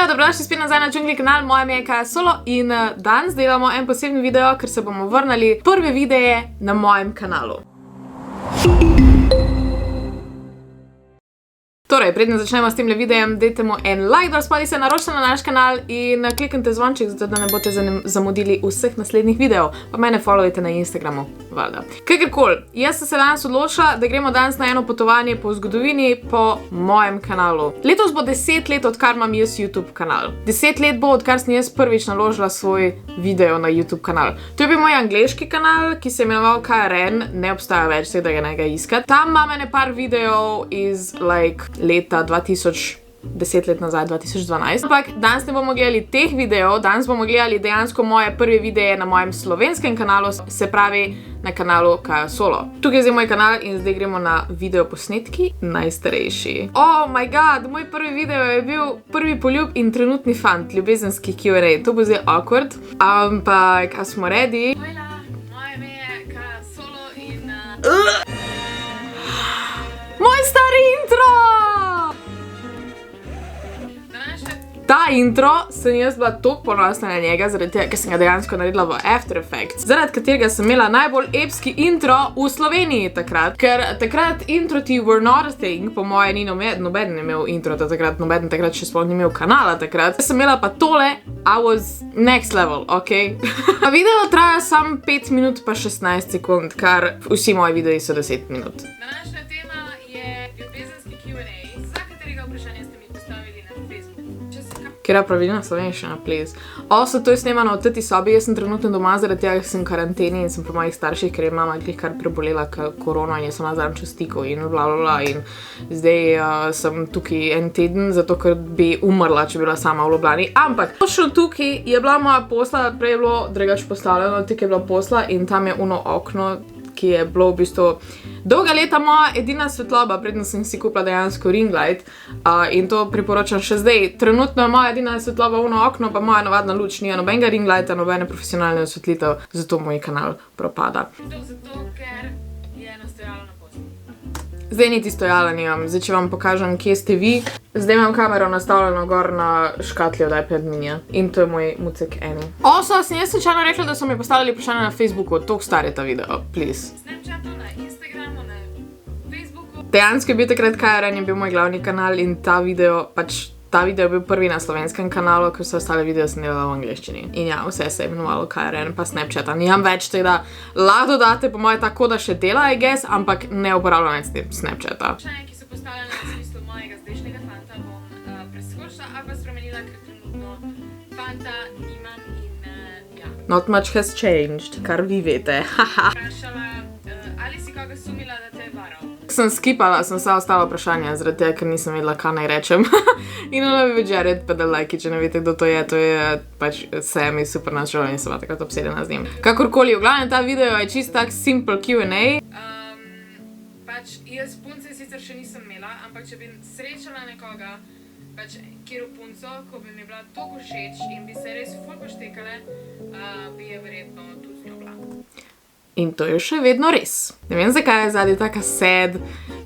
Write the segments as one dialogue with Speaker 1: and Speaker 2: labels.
Speaker 1: Živijo, dobrodošli spet nazaj na Džungli kanal, moje ime je Kaja Solo in danes delamo en poseben video, ker se bomo vrnili prve videe na mojem kanalu. Torej, predno začnemo s temle videjem, dajte mu en like, da spodaj se naročite na naš kanal in kliknite zvonček, zato da ne boste zamudili vseh naslednjih videov. Pa mene followajte na Instagramu, valjda. Kakorkoli, jaz sem se danes odločila, da gremo danes na eno potovanje po zgodovini po mojem kanalu. Letos bo 10 let, odkar imam jaz YouTube kanal. 10 let bo, odkar sem jaz prvič naložila svoj video na YouTube kanal. To je bil moj angleški kanal, ki se je imenoval KRN, ne obstaja več, da ga ne ga iskati. Tam imam ene par videov iz, leta 2000, 10 let nazaj, 2012. Ampak danes ne bomo gledali teh videov, danes bomo gledali dejansko moje prve videe na mojem slovenskem kanalu, se pravi na kanalu Kaja Solo. Tukaj je zdaj moj kanal in zdaj gremo na videoposnetki najstarejši. Oh my god, moj prvi video je bil prvi poljub in trenutni fant, ljubezenski Q&A. To bo zdaj awkward, ampak a smo ready? Hojla, moje ime je Kaja Solo in... Moj stari intro! Ta intro sem jaz bila toliko ponosna na njega, zaradi tega, ker sem ga dejansko naredila v After Effects, zaradi katerega sem imela najbolj epski intro v Sloveniji takrat. Ker takrat introti were not a thing, po moje ni nobeden imel introta takrat, nobeden takrat še sploh ni imel kanala takrat. Jaz sem imela pa tole, I was next level, ok? Video traja samo 5 minut pa 16 sekund, kar vsi moji videi so 10 minut. Današnja tema je ljubezenski Q&A, za katerega vprašanja ste mi postavili na Facebooku. Kjer je pravilna slovenščina, please. Also, to je snemano v teti sobi, jaz sem trenutno doma, zaradi tega, ker sem v karanteni in sem pri mojih starših, ker je mama kar prebolela korona in jaz sem nazadnjem čez stiku in blablabla in zdaj sem tukaj en teden, zato ker bi umrla, če bi bila sama v Ljubljani. Ampak, točno tukaj je bila moja posla, prej je bilo drugače postavljeno, tukaj je bila posla in tam je ono okno, ki je bilo v bistvu dolga leta moja edina svetloba, predno sem si kupila dejansko ring light in to priporočam še zdaj. Trenutno je moja edina svetloba ono okno, pa moja navadna luč, nija nobenega ring lighta, nobene profesionalne osvetlitev, zato moj kanal propada. Zato, ker je nastojala na poslu. Zdaj niti stojala nimam, zdaj če vam pokažem, kje ste vi. Zdaj imam kamero nastavljeno gor na škatli od iPad minija. In to je moj mucek Annie. Also, sem jaz slučajno rekla, da so mi postavili vprašanje na Facebooku, toliko star je ta video, please. Snapchatu, na Instagramu, na Facebooku. Dejansko je bil takrat KRN, je bil moj glavni kanal in ta video je bil prvi na slovenskem kanalu, ker vse ostale video sem delala v angleščini. In ja, vse se je imenovalo KRN, pa Snapchata. Nijam več tega, lahko dodate, po moje tako da še dela, I guess, ampak ne uporabljam več Snapchata. Vprašanje, ki so postavljene v smislu mojega zdajšnjega fanta, bom preskočila ali pa spremenila, ker trenutno fanta nimam in ja. Not much has changed, kar vi veste, haha. Vprašala, ali si koga sumila, da te je varal? Sem skipala, sem vsa ostala vprašanja, zaradi tega, ker nisem vedela, kaj naj rečem. In ona bi bil Jared Padalecki, če ne veste, kdo to je pač Sam iz Supernatural in sem bila takrat obsedena z njim. Kakorkoli, v glavnem ta video je čist tak simple Q&A. Pač jaz punce sicer še nisem imela, ampak če bi srečala nekoga, pač kjero punco, ko bi mi bila toliko všeč in bi se res ful poštekale, bi je verjetno tudi z njo bila. In to je še vedno res. Ne vem, zakaj je zadnji taka sad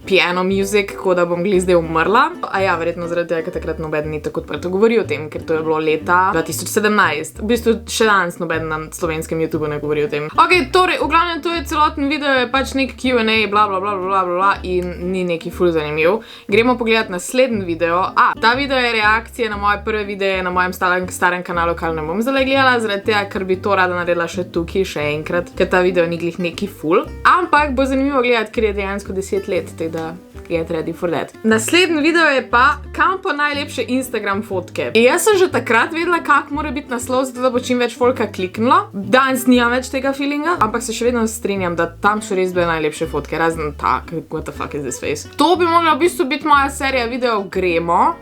Speaker 1: piano music, ko da bom glih zdaj umrla. A ja, verjetno zaradi tega, ker takrat nobeden ni tako odprto govoril o tem, ker to je bilo leta 2017. V bistvu še danes nobeden na slovenskem YouTubeu ne govori o tem. Ok, torej, v glavnem to je celoten video, je pač nek Q&A, bla bla bla bla bla in ni neki ful zanimiv. Gremo pogledati naslednji video. Ta video je reakcija na moje prve videe na mojem starem kanalu, kar ne bom zdaj gledala, zaradi tega, ker bi to rada naredila še tukaj, še enkrat, ker ta video ni glih neki ful. Ampak bo zanimivo gledati, ker je dejansko 10 let, da get ready for that. Naslednji video je pa, kam po najlepše Instagram fotke. Jaz sem že takrat vedela, kak mora biti naslov, zato da bo čim več folka kliknilo. Danes nijam več tega feelinga, ampak se še vedno strinjam, da tam so res bile najlepše fotke, razen tak, what the fuck is this face. To bi mogla v bistvu biti moja serija video Gremo.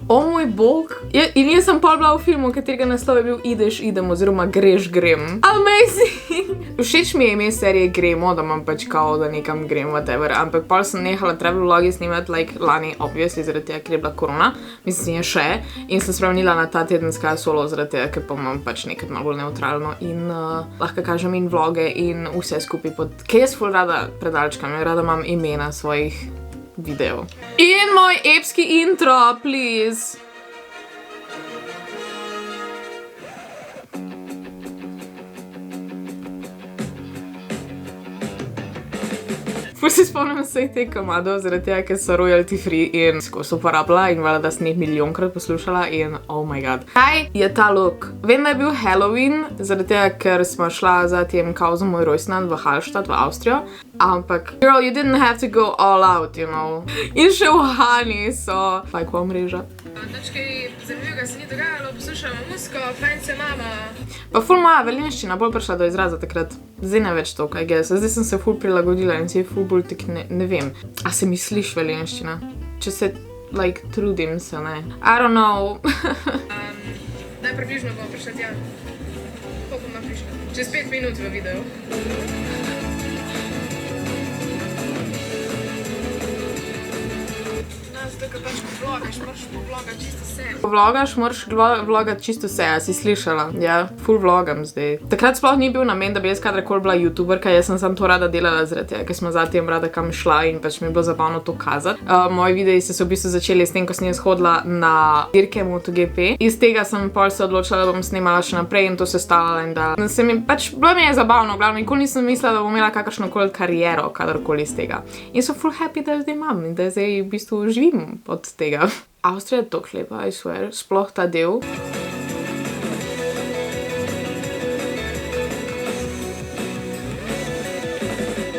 Speaker 1: O moj bog. In jaz sem pol bila v filmu, katerega naslov je bil Ideš, idem, oziroma Greš, grem. Amazing! Všeč mi je ime serije Gremo, da imam pač kao, da nekam grem, whatever. Ampak pol sem nehala travel vlogi snimati, lani, obviously, zaradi tega, ker je bila korona. Mislim, je še. In sem spremenila na ta teden s Kajo Solo, zaradi tega, ker pa imam pač nekaj malo bolj neutralno. In lahko kažem in vloge in vse skupaj pod... Kaj jaz ful rada predalčkam, rada imam imena svojih video. In moj epski intro, please. Pa se spomnim vseh teh komadov, zaradi tega, ker so royalty free in skozi uporabila in valjda, da sem jih milijonkrat poslušala in oh my god. Kaj je ta look? Vem, da je bil Halloween, zaradi tega, ker smo šla za tem kao za moj rojstnan v Hallstatt, v Avstrijo. Ampak, girl, you didn't have to go all out, you know. In še v Hani so fajkova mreža.
Speaker 2: Nič kaj zanimivega se ni dogajalo, poslušamo muziko, fajn se mama.
Speaker 1: Pa ful moja velenščina bolj prišla do izraza takrat. Zdaj ne več to, kaj guess. Zdaj sem se ful prilagodila in si ful bolj tak ne vem. A se mi sliš velenščina? Če se, like, trudim se, ne. I don't know.
Speaker 2: Daj približno bomo prišla tja. Koliko bomo prišla? Čez 5 minut v videu. Zato, pač ko vlogaš, moraš vlogati čisto vse.
Speaker 1: Ko vlogaš, moraš vlogati čisto vse, a si slišala? Ja, ful vlogam zdaj. Takrat sploh ni bil namen, da bi jaz kadarkoli bila youtuberka, jaz sem samo to rada delala zaradi tega, ker smo zatem rada kam šla in pač mi je bilo zabavno to kazati. Moji videi so se v bistvu začeli s tem, ko sem jaz hodila na dirke MotoGP. Iz tega sem pol se odločila, da bom snemala še naprej in to se stavila in da se mi pač, bilo mi je zabavno, glavno, nikoli nisem mislila, da bom imela kakršnokoli kariero, kadarkoli iz tega. In so ful happy, da zdaj imam in da zdaj v bistvu živim od tega. Avstrija je toliko lepa, I swear, sploh ta del.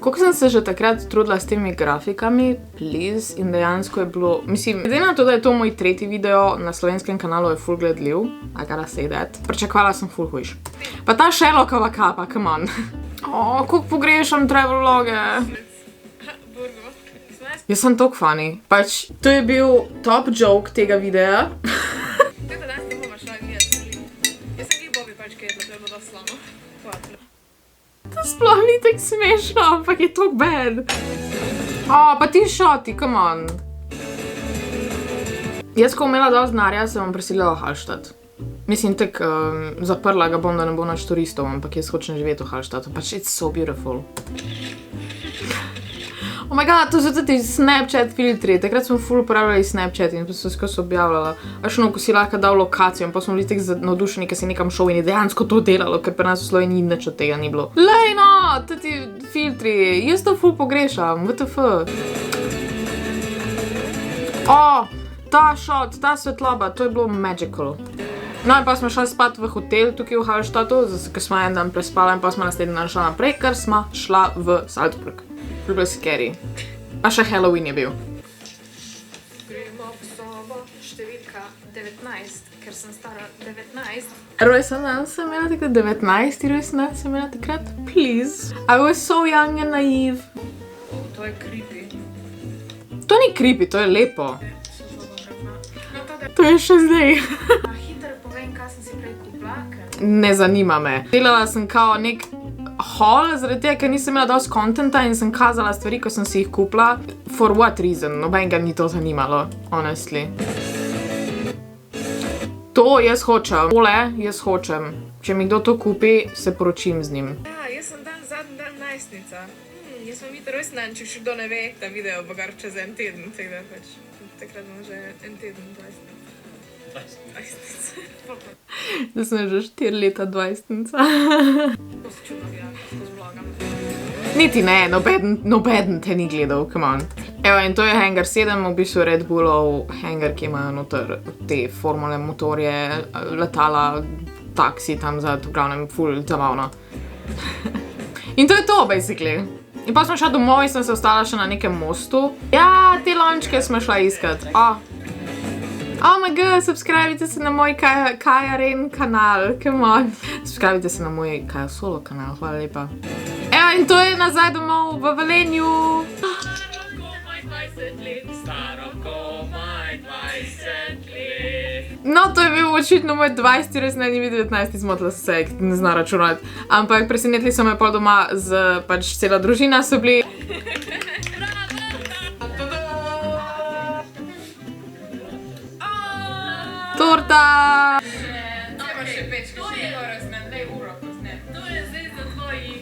Speaker 1: Koliko sem se že takrat trudila s temi grafikami, please, in dejansko je bilo, mislim, glede na to, da je to moj tretji video na slovenskem kanalu, je ful gledljiv, I gotta say that. Pričakovala sem ful hujš. Pa ta Sherlockova kapa, come on. Koliko pogrešam travel vloge. Jaz sem toliko funny. Pač, to je bil top joke tega videa.
Speaker 2: Kaj da danes ne bomo šla gledati? Jaz sem Bobi pač kaj, da je bilo dosti slano.
Speaker 1: To sploh ni tako smešno, ampak je toliko bad. Pa ti šoti, come on. Jaz, ko imela dosti denarja, se bom preselila v Hallstatt. Mislim, tako zaprla ga bom, da ne bo nač turistov, ampak jaz hočem živeti v Hallstattu. Pač, it's so beautiful. Oh my god, to so tudi Snapchat filtri. Takrat smo ful uporabljali Snapchat in pa so skozi objavljala. Veš, ko si lahko dal lokacijo in pa smo bili tako navdušeni, ker si nekam šel in je dejansko to delalo, ker pri nas v Sloveniji nič od tega ni bilo. Lej no, tudi filtri, jaz to ful pogrešam, WTF. Ta shot, ta svetloba, to je bilo magical. No in pa smo šli spat v hotel tukaj v Hallstattu, ker smo en dan prespala in pa smo naslednji dan šla naprej, ker smo šla v Salzburg. Bilo je scary. Pa še Halloween je bil.
Speaker 2: Gremo v sobo številka 19, ker sem stara 19.
Speaker 1: Rojstni dan sem imela takrat, 19. rojstni dan sem imela takrat. Please. I was so young and naive.
Speaker 2: To je creepy.
Speaker 1: To ni creepy, to je lepo. To je še zdaj.
Speaker 2: Hitro povem, kaj sem si prej kupila.
Speaker 1: Ne zanima me. Delala sem kao nek haul, zaradi tega, ker nisem imela dosti kontenta in sem kazala stvari, ko sem si jih kupila. For what reason? Nobenega ni to zanimalo, honestly. To jaz hočem. Tole jaz hočem. Če mi kdo to kupi, se poročim z njim.
Speaker 2: Ja, jaz sem zadnji dan najstnica. Jaz sem videla rojstni dan, če še kdo ne ve, ta video bo gar čez en teden, tako da pač takrat bom že en teden 20.
Speaker 1: Da sem že 4 leta 20-nica.
Speaker 2: To se čudno gleda, skozi vlogam.
Speaker 1: Niti ne, nobeden te ni gledal, come on. Evo, in to je Hangar 7, v bistvu Red Bullov hangar, ki imajo noter te formule, motorje, letala, taksi tam za, v glavnem, ful zabavno. In to je to, basically. In pa smo šla domov in sem se ostala še na nekem mostu. Ja, te lončke smo šla iskat. Oh my god, subscribite se na moj Kaja Ren kanal, come on. Subscribite se na moj Kaja Solo kanal, hvala lepa. Evo, in to je nazaj domov v Velenju.
Speaker 2: Staro komaj 20 let, staro komaj 20 let.
Speaker 1: No, to je bil očitno moj 20. rojstni dan, ni bil 19, zmotila se, ne zna računati. Ampak presenetili so me pol doma z, pač cela družina so bili. Torta!
Speaker 2: To je zdaj za tvojih...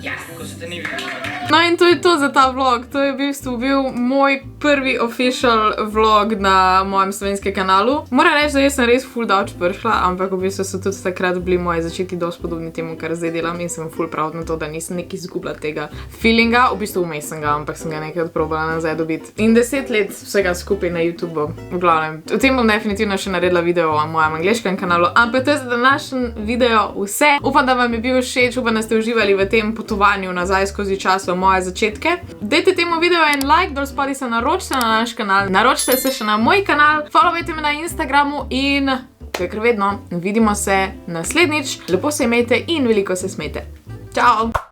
Speaker 2: Yes!
Speaker 3: Ko se te ni videla.
Speaker 1: No in to je to za ta vlog. To je v bistvu bil moj prvi official vlog na mojem slovenskem kanalu. Moram reči, da jaz sem res ful davč prišla, ampak v bistvu so tudi takrat bili moji začetki dosti podobni temu, kar zdaj delam in sem ful proud na to, da nisem neki izgubila tega feelinga. V bistvu vmes sem ga, ampak sem ga nekaj probala nazaj dobiti. In 10 let vsega skupaj na YouTubeu. V glavnem, o tem bom definitivno še naredila video o mojem angleškem kanalu, ampak to je za današnji video vse. Upam, da vam je bil všeč, upam, da ste uživali v tem potovanju nazaj skozi čas v moje začetke. Dajte temu videu en like, dol spodaj se naročite na naš kanal, naročite se še na moj kanal, followajte me na Instagramu in kakor vedno, vidimo se naslednjič. Lepo se imejte in veliko se smejte. Čau!